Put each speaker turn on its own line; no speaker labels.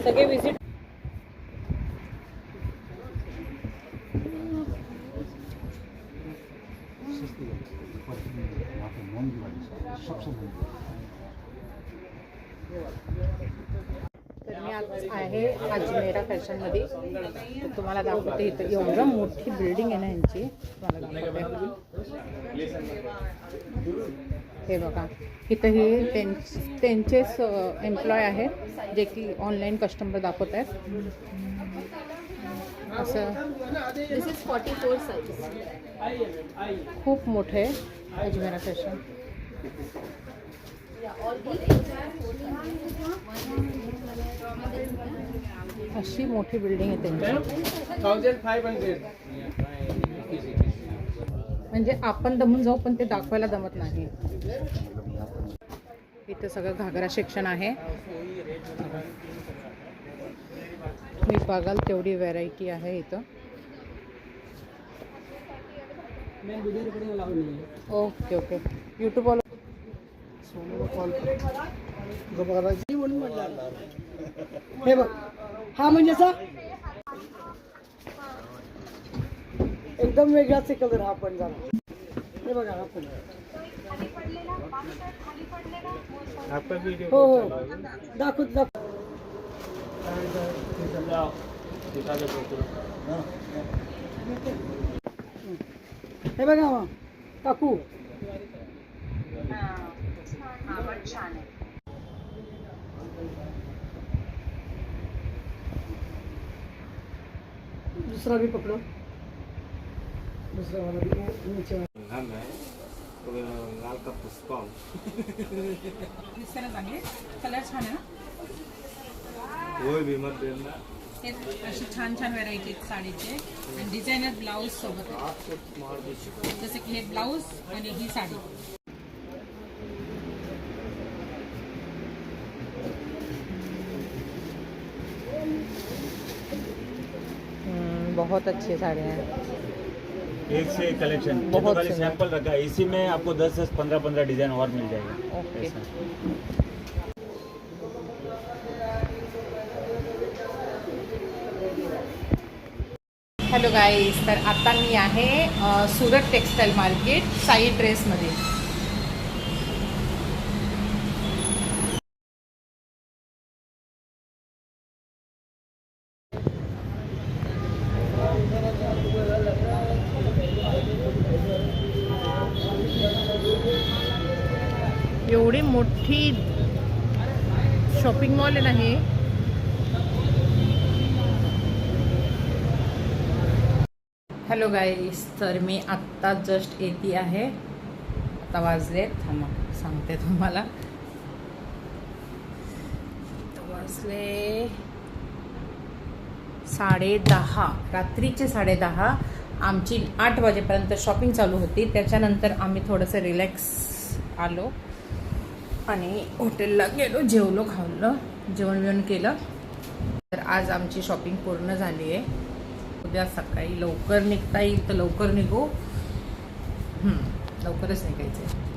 सगळे विजिट तर मी आज आहे अजमेरा फॅशनमध्ये. तर तुम्हाला दाखवते इथं एवढं मोठी बिल्डिंग आहे ना यांची. तुम्हाला दाखवते हे बघा. इथं हे त्यांचेच एम्प्लॉय आहेत जे की ऑनलाईन कस्टमर दाखवत आहेत. असं
दिस इज 44 साइज.
खूप मोठं आहे अजमेरा फॅशन. अशी मोठी बिल्डिंग आहे त्यांची.
1500.
म्हणजे आपण दमून जाऊ पण ते दाखवायला जमत नाही. इथं सगळं घागरा सेक्शन आहे. मी बघाल तेवढी व्हरायटी आहे इथं. Okay okay. यूट्यूब वाला
हे बघ, हा म्हणजे असा एकदम वेगळाच कलर हा पण झाला. हे बघा हा पण. हो हो दाखव दाखव. हे बघा मग काकू. दूसरा भी पकड़ो. दूसरा वाला भी नीचे
लाल का पुष्पा.
दिसायला चांगले. कलर छान आहे ना.
होय भीमत देना.
हे अशी छान छान व्हरायटी आहेत साडीचे. आणि डिझायनर ब्लाऊज सोबत आहे. जसं की हे ब्लाऊज आणि ही साडी. बहुत अच्छी साड़ियाँ हैं.
एक से एक कलेक्शन.
बहुत
खाली
सुंदर.
सैंपल रखा है. इसी में आपको 10 से 15 डिजाइन और मिल जाएगा.
ओके. Hello guys. तर आता मी आहे सुरत टेक्स्टाईल मार्केट साई ड्रेसमध्ये. एवढी मोठी शॉपिंग मॉल आहे ना हे. हॅलो गाईस. तर मी आत्ता जस्ट येते आहे. आता वाजलेत, थांबा सांगते तुम्हाला. वाजले 10:30. रात्रीचे 10:30. आमची 8 वाजेपर्यंत शॉपिंग चालू होती. त्याच्यानंतर आम्ही थोडंसं रिलॅक्स आलो आणि हॉटेलला गेलो. जेवलो खाल्लं, जेवण केलं. तर आज आमची शॉपिंग पूर्ण झाली आहे. उद्या सकाळी लवकर निघता येईल तर लवकर निघू. लवकरच निघायचं आहे.